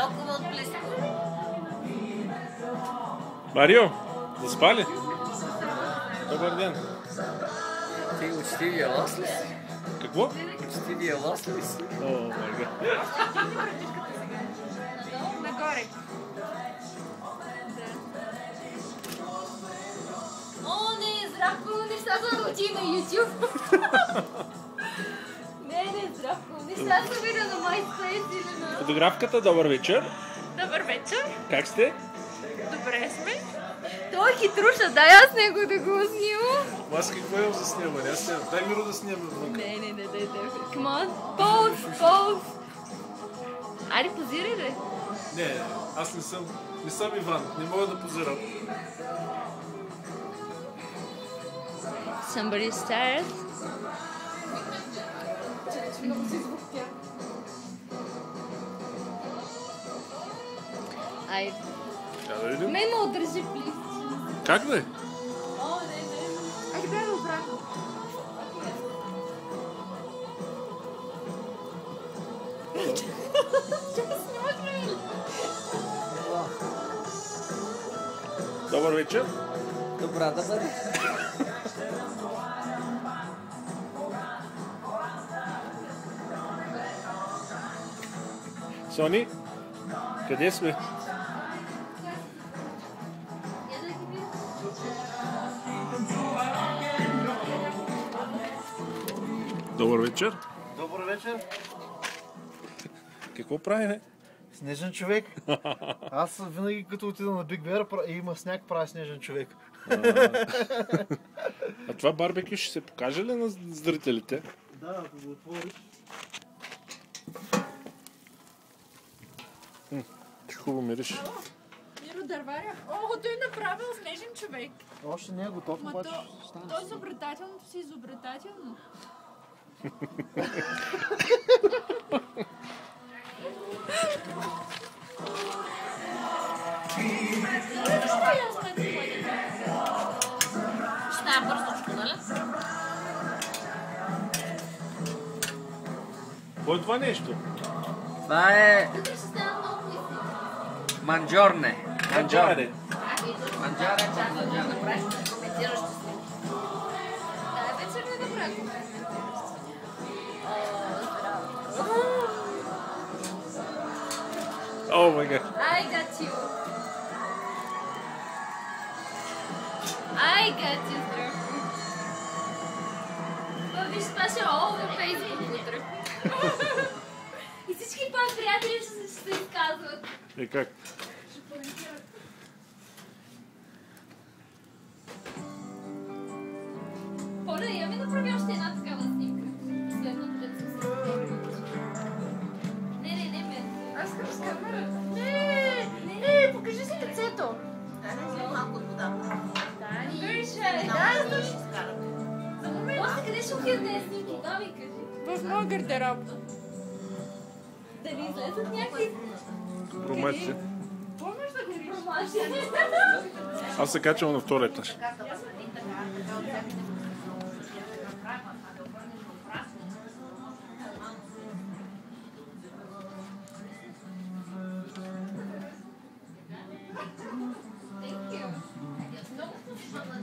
толкова отблизко. Марио, заспа ли? Добър ден. Ти учтивия лас ли си? Какво? Учтивия лас ли си? О, май гад. Нагоре. О, не, Здравко, неща са научи на YouTube. Не, Здравко, неща са видя на MySpace или на... Фотографката, добър вечер. Добър вечер. Как сте? Добре сме. Той е хитруша, дай аз него да го снимам. Аз какво имам за снимане? Дай Миро да снимам вън. Не. Come on. Pose. Айде, позирай, бе. Не, аз не съм Иван, не мога да позирам. Somebody stars. Айде. Да видим. Мен ме удържи, плиз. Как да е? О, не. Айде, бе, обратно. Чакай, снимаш ли? Добър вечер. Добра да бъде. Сони, къде сме? Добър вечер. Добър вечер. Какво правим? Снежен човек. Аз винаги като отида на Big Bear и има сняг, правя снежен човек. А това барбекю ще се покаже ли на зрителите? Да, ако го отвориш. Хубаво мириш. Миро Дърваря. О, той е направил снежен човек. Още не е готов, обаче ще стане. То изобретателното си изобретателно. Ще бързочко, нали? Кой е това нещо? Това е манджорне. Манджаре. Манджаре, манджаре. Вечер не направи. О, май гад. I got you. Здравко. Виж, това ще е във Фейсбук утре. И всички приятели ще се изказват. И как? Поля, я ми направи още една такава снимка. Последното дето Не, мен. Аз искам с камера. Не, покажи си лицето. Малко от вода. Да, ще изкараме. За момент. После къде ще отидат тези снимки? Да, ми кажи. В моя гардероб. Дали излезат някакви? Промачи. Помниш да го промачи? Аз се качвам на втори етаж. Thank you. Много вкусно на